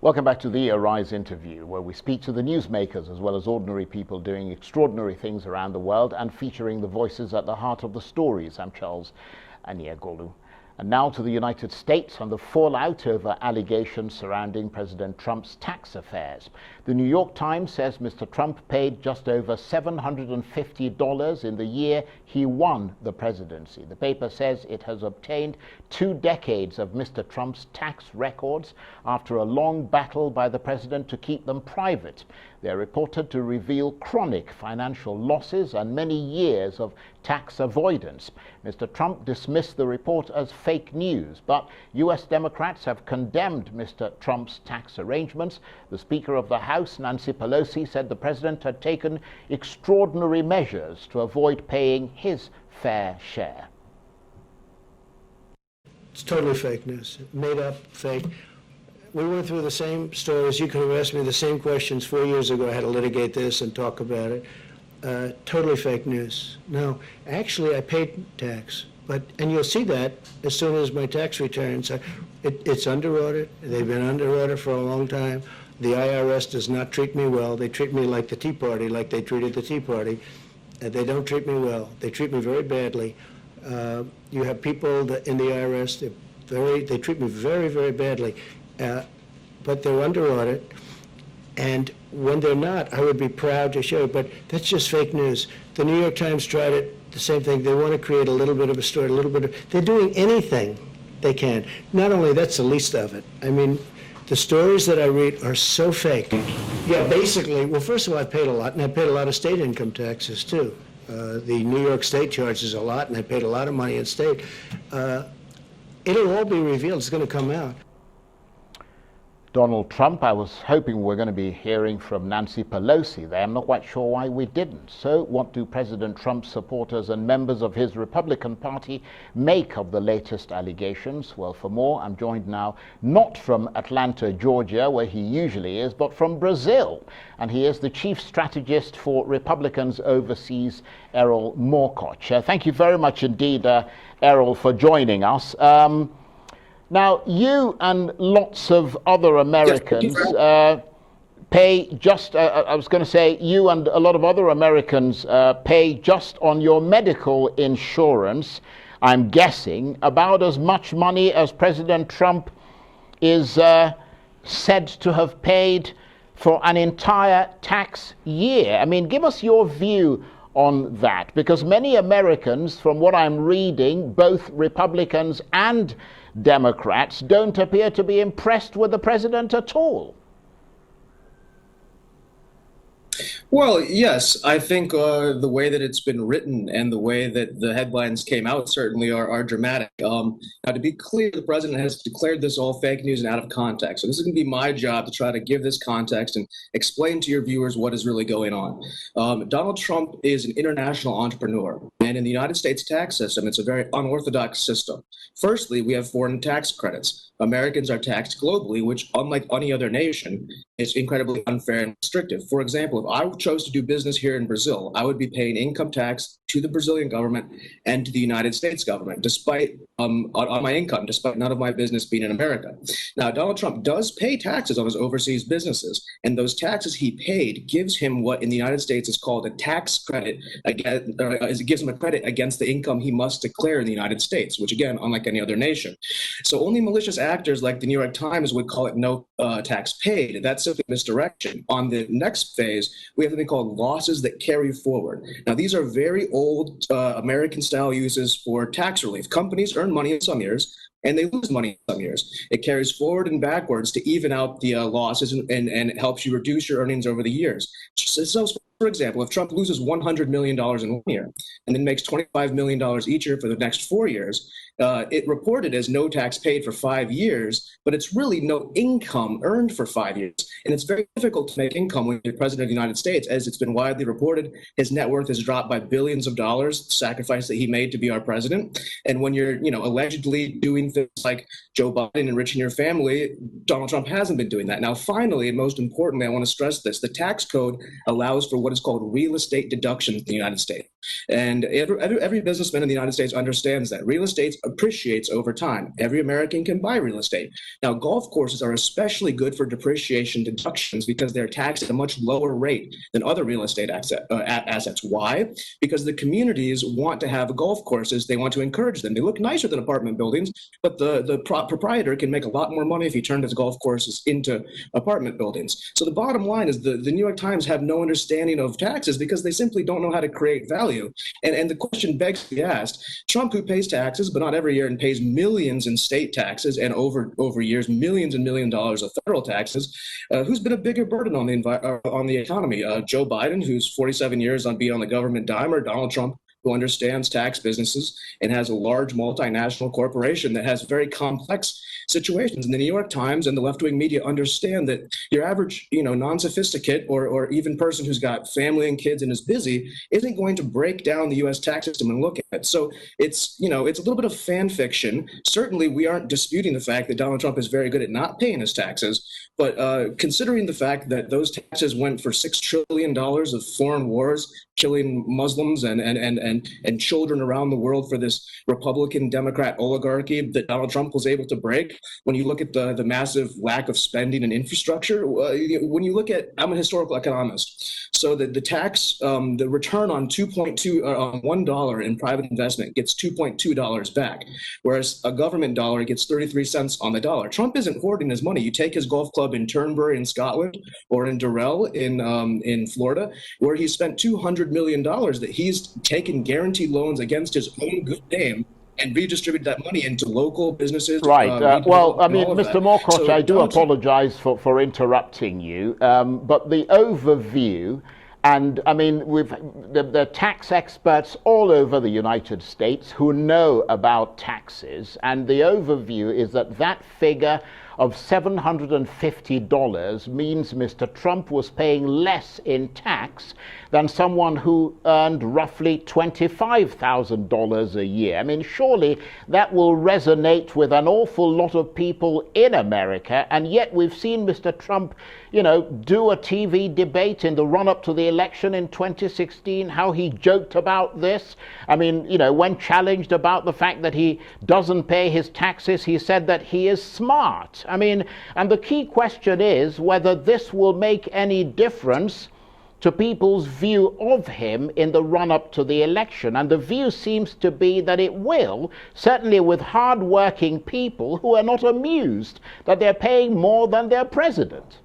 Welcome back to the Arise interview, where we speak to the newsmakers as well as ordinary people doing extraordinary things around the world and featuring the voices at the heart of the stories. I'm Charles Aniagolu. And now to the United States and the fallout over allegations surrounding President Trump's tax affairs. The New York Times says Mr. Trump paid just over $750 in the year he won the presidency. The paper says it has obtained 2 decades of Mr. Trump's tax records after a long battle by the president to keep them private. They're reported to reveal chronic financial losses and many years of tax avoidance. Mr. Trump dismissed the report as fake news, but U.S. Democrats have condemned Mr. Trump's tax arrangements. The Speaker of the House, Nancy Pelosi, said the president had taken extraordinary measures to avoid paying his fair share. It's totally fake news, made up, fake. We went through the same stories. You could have asked me the same questions 4 years ago. I had to litigate this and talk about it. Totally fake news. No, actually, I paid tax, and you'll see that as soon as my tax returns. It's under audit. They've been under audit for a long time. The IRS does not treat me well. They treat me like the Tea Party, like they treated the Tea Party. They don't treat me well. They treat me very badly. You have people in the IRS. They treat me very, very badly. But they're under audit, and when they're not, I would be proud to show it, but that's just fake news. The New York Times tried it, the same thing. They want to create a little bit of a story, they're doing anything they can. Not only that's the least of it. I mean, the stories that I read are so fake. Yeah, basically, well, first of all, I paid a lot, and I paid a lot of state income taxes, too. The New York State charges a lot, and I paid a lot of money in state. It'll all be revealed. It's going to come out. Donald Trump, I was hoping we were going to be hearing from Nancy Pelosi there. I'm not quite sure why we didn't. So what do President Trump's supporters and members of his Republican Party make of the latest allegations? Well, for more, I'm joined now not from Atlanta, Georgia, where he usually is, but from Brazil. And he is the chief strategist for Republicans overseas, Erol Morkoc. Thank you very much indeed, Erol, for joining us. Now, you and lots of other Americans pay just, I was going to say, you and a lot of other Americans pay just on your medical insurance, I'm guessing, about as much money as President Trump is said to have paid for an entire tax year. I mean, give us your view on that, because many Americans, from what I'm reading, both Republicans and Democrats, don't appear to be impressed with the president at all. Well, yes, I think the way that it's been written and the way that the headlines came out certainly are dramatic. Now, to be clear, the president has declared this all fake news and out of context. So this is going to be my job to try to give this context and explain to your viewers what is really going on. Donald Trump is an international entrepreneur. And in the United States tax system, it's a very unorthodox system. Firstly, we have foreign tax credits. Americans are taxed globally, which, unlike any other nation, is incredibly unfair and restrictive. For example, if I chose to do business here in Brazil, I would be paying income tax to the Brazilian government and to the United States government, despite on my income, despite none of my business being in America. Now, Donald Trump does pay taxes on his overseas businesses, and those taxes he paid gives him what in the United States is called a tax credit. It gives him a credit against the income he must declare in the United States, which again, unlike any other nation. So only malicious actors like the New York Times would call it no tax paid. That's simply misdirection. On the next phase, we have something called losses that carry forward. Now, these are very old American-style uses for tax relief. Companies earn money in some years, and they lose money in some years. It carries forward and backwards to even out the losses, and it helps you reduce your earnings over the years. So, for example, if Trump loses $100 million in 1 year and then makes $25 million each year for the next 4 years, it reported as no tax paid for 5 years, but it's really no income earned for 5 years. And it's very difficult to make income when you're president of the United States. As it's been widely reported, his net worth has dropped by billions of dollars, the sacrifice that he made to be our president. And when you're, allegedly doing things like Joe Biden enriching your family, Donald Trump hasn't been doing that. Now, finally, and most importantly, I want to stress this: the tax code allows for what is called real estate deductions in the United States. And every businessman in the United States understands that real estate appreciates over time. Every American can buy real estate. Now, golf courses are especially good for depreciation deductions because they're taxed at a much lower rate than other real estate assets. Why? Because the communities want to have golf courses. They want to encourage them. They look nicer than apartment buildings, but the proprietor can make a lot more money if he turned his golf courses into apartment buildings. So the bottom line is the New York Times have no understanding of taxes because they simply don't know how to create value. And the question begs to be asked: Trump, who pays taxes, but not every year, and pays millions in state taxes and over years, millions and millions of dollars of federal taxes, who's been a bigger burden on the economy? Joe Biden, who's 47 years on being on the government dime, or Donald Trump, who understands tax businesses and has a large multinational corporation that has very complex situations? And the New York Times and the left-wing media understand that your average, non-sophisticate or even person who's got family and kids and is busy isn't going to break down the U.S. tax system and look at it. So it's a little bit of fan fiction. Certainly, we aren't disputing the fact that Donald Trump is very good at not paying his taxes. But considering the fact that those taxes went for $6 trillion of foreign wars, killing Muslims and children around the world for this Republican Democrat oligarchy that Donald Trump was able to break, when you look at the massive lack of spending and infrastructure, when you look at, I'm a historical economist, so the tax, the return on on $1 in private investment gets $2.2 back, whereas a government dollar gets 33 cents on the dollar. Trump isn't hoarding his money. You take his golf club in Turnberry in Scotland or in Durrell in Florida, where he spent $200 million that he's taken guaranteed loans against his own good name and redistributed that money into local businesses. Right. Well, I mean, Mr. Morkoc, So I do apologize for interrupting you, but the overview, and I mean, the tax experts all over the United States who know about taxes, and the overview is that figure of $750 means Mr. Trump was paying less in tax than someone who earned roughly $25,000 a year. I mean, surely that will resonate with an awful lot of people in America, and yet we've seen Mr. Trump, do a TV debate in the run-up to the election in 2016, how he joked about this. I mean, when challenged about the fact that he doesn't pay his taxes, he said that he is smart. I mean, and the key question is whether this will make any difference to people's view of him in the run-up to the election. And the view seems to be that it will, certainly with hard-working people who are not amused that they're paying more than their president.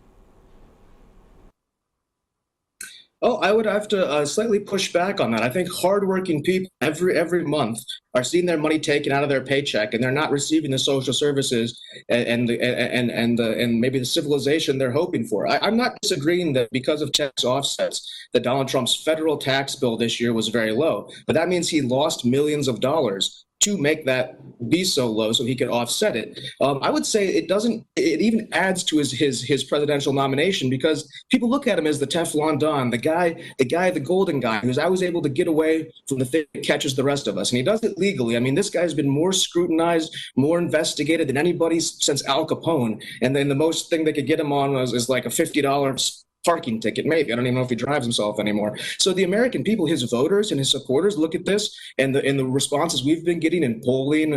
Oh, I would have to slightly push back on that. I think hardworking people every month are seeing their money taken out of their paycheck, and they're not receiving the social services and maybe the civilization they're hoping for. I'm not disagreeing that because of tax offsets, that Donald Trump's federal tax bill this year was very low, but that means he lost millions of dollars to make that be so low so he could offset it. I would say it even adds to his presidential nomination, because people look at him as the Teflon Don, the golden guy who's always able to get away from the thing that catches the rest of us. And he does it legally. I mean, this guy's been more scrutinized, more investigated than anybody since Al Capone. And then the most thing they could get him on is like a $50 parking ticket, maybe. I don't even know if he drives himself anymore. So the American people, his voters and his supporters, look at this, and the responses we've been getting in polling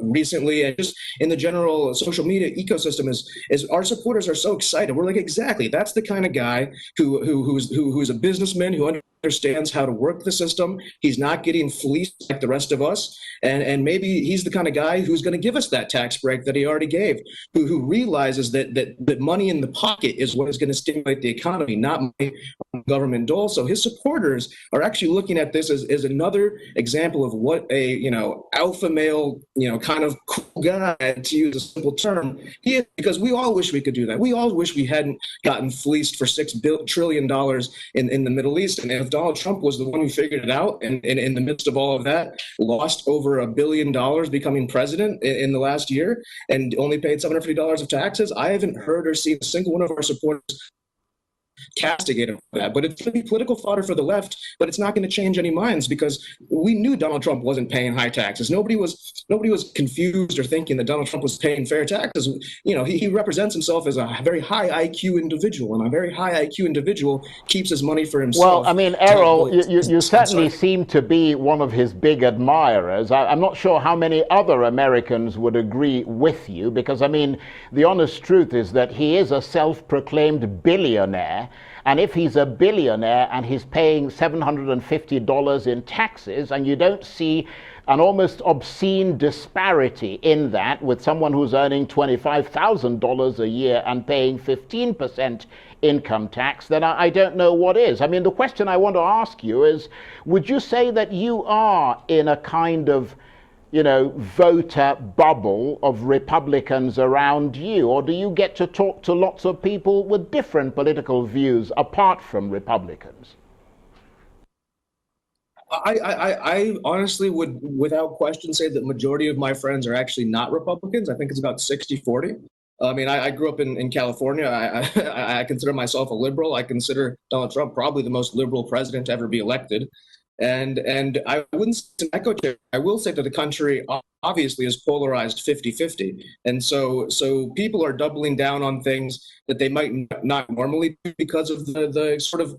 recently, and just in the general social media ecosystem, is our supporters are so excited. We're like, exactly, that's the kind of guy who's a businessman who understands how to work the system. He's not getting fleeced like the rest of us, and maybe he's the kind of guy who's going to give us that tax break that he already gave, who realizes that money in the pocket is what is going to stimulate the economy, not money on government dole. So his supporters are actually looking at this as another example of what a alpha male kind of cool guy, to use a simple term, he is, because we all wish we could do that. We all wish we hadn't gotten fleeced for $6 trillion in the Middle East. And if Donald Trump was the one who figured it out, and in the midst of all of that, lost over $1 billion becoming president in the last year, and only paid $750 of taxes, I haven't heard or seen a single one of our supporters castigate him for that. But it's going to be political fodder for the left, but it's not going to change any minds because we knew Donald Trump wasn't paying high taxes. Nobody was confused or thinking that Donald Trump was paying fair taxes. You know, he represents himself as a very high IQ individual, and a very high IQ individual keeps his money for himself. Well, I mean, Errol, you certainly seem to be one of his big admirers. I'm not sure how many other Americans would agree with you, because, I mean, the honest truth is that he is a self-proclaimed billionaire. And if he's a billionaire and he's paying $750 in taxes, and you don't see an almost obscene disparity in that with someone who's earning $25,000 a year and paying 15% income tax, then I don't know what is. I mean, the question I want to ask you is, would you say that you are in a kind of, you know, voter bubble of Republicans around you, or do you get to talk to lots of people with different political views apart from Republicans? I honestly would, without question, say that majority of my friends are actually not Republicans. I think it's about 60-40. I mean, I grew up in California. I consider myself a liberal. I consider Donald Trump probably the most liberal president to ever be elected. And I wouldn't say echo chamber. I will say that the country obviously is polarized 50-50. And so people are doubling down on things that they might not normally do because of the sort of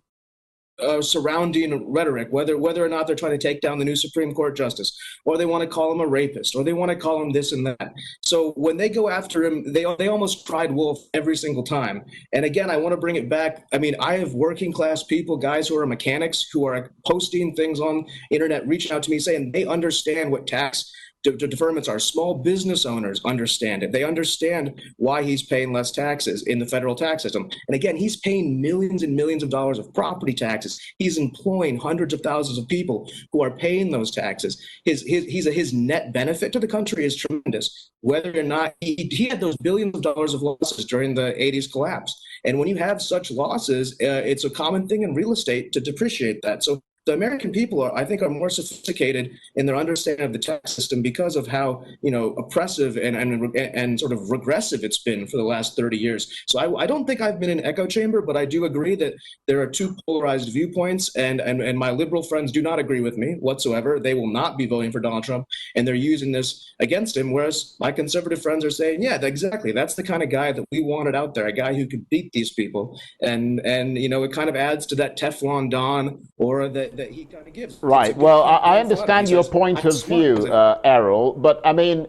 surrounding rhetoric, whether or not they're trying to take down the new Supreme Court justice, or they want to call him a rapist, or they want to call him this and that. So when they go after him, they almost cried wolf every single time. And again, I want to bring it back. I mean, I have working class people, guys who are mechanics, who are posting things on internet, reaching out to me saying they understand what tax deferments are. Small business owners understand it. They understand why he's paying less taxes in the federal tax system. And again, he's paying millions and millions of dollars of property taxes. He's employing hundreds of thousands of people who are paying those taxes. His net benefit to the country is tremendous. Whether or not he had those billions of dollars of losses during the 80s collapse. And when you have such losses, it's a common thing in real estate to depreciate that. So the American people are more sophisticated in their understanding of the tax system because of how, you know, oppressive and sort of regressive it's been for the last 30 years. So I don't think I've been in an echo chamber, but I do agree that there are two polarized viewpoints, and my liberal friends do not agree with me whatsoever. They will not be voting for Donald Trump, and they're using this against him, whereas my conservative friends are saying, yeah, exactly, that's the kind of guy that we wanted out there, a guy who could beat these people. And you know, it kind of adds to that Teflon Don aura that he kind of gives. Right. Well, I understand your point of view, Errol, but I mean,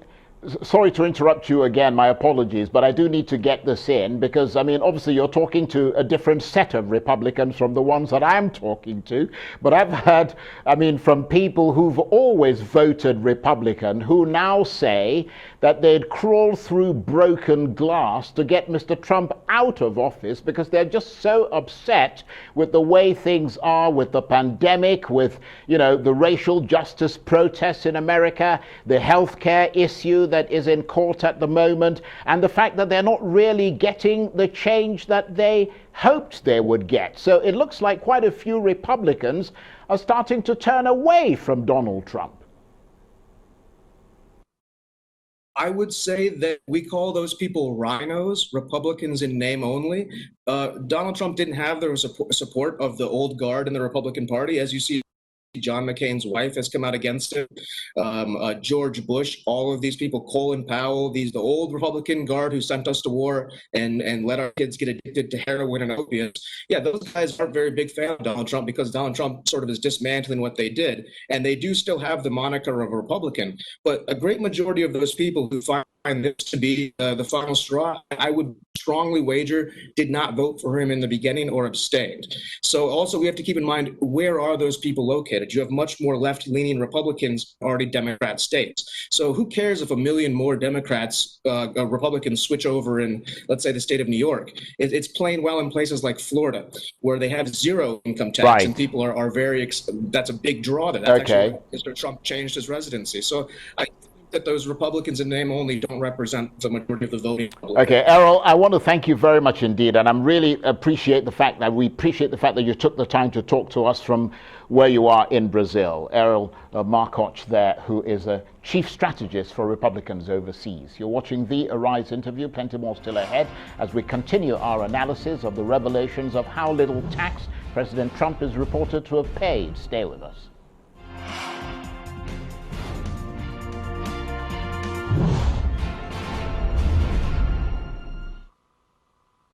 sorry to interrupt you again, my apologies, but I do need to get this in because, I mean, obviously you're talking to a different set of Republicans from the ones that I'm talking to, but I've heard, I mean, from people who've always voted Republican who now say that they'd crawl through broken glass to get Mr. Trump out of office because they're just so upset with the way things are, with the pandemic, with, you know, the racial justice protests in America, the healthcare issue that is in court at the moment, and the fact that they're not really getting the change that they hoped they would get. So it looks like quite a few Republicans are starting to turn away from Donald Trump. I would say that we call those people rhinos, Republicans in name only. Donald Trump didn't have the support of the old guard in the Republican Party. As you see, John McCain's wife has come out against him. George Bush, all of these people, Colin Powell, the old Republican guard who sent us to war and let our kids get addicted to heroin and opiates. Yeah, those guys aren't very big fan of Donald Trump because Donald Trump sort of is dismantling what they did. And they do still have the moniker of a Republican. But a great majority of those people who find this to be the final straw, I would strongly wager, did not vote for him in the beginning or abstained. So also we have to keep in mind, where are those people located? You have much more left-leaning Republicans, already Democrat states. So who cares if a million more Democrats, Republicans switch over in, let's say, the state of New York? It's playing well in places like Florida, where they have zero income tax, right, and people are very, that's a big draw to that. Okay. Actually, Mr. Trump changed his residency. So I that those Republicans in name only don't represent the majority of the voting public. Okay, Erol, I want to thank you very much indeed, and I'm really appreciate the fact that you took the time to talk to us from where you are in Brazil. Erol Morkoc there, who is a chief strategist for Republicans overseas. You're watching the Arise interview. Plenty more still ahead as we continue our analysis of the revelations of how little tax President Trump is reported to have paid. Stay with us.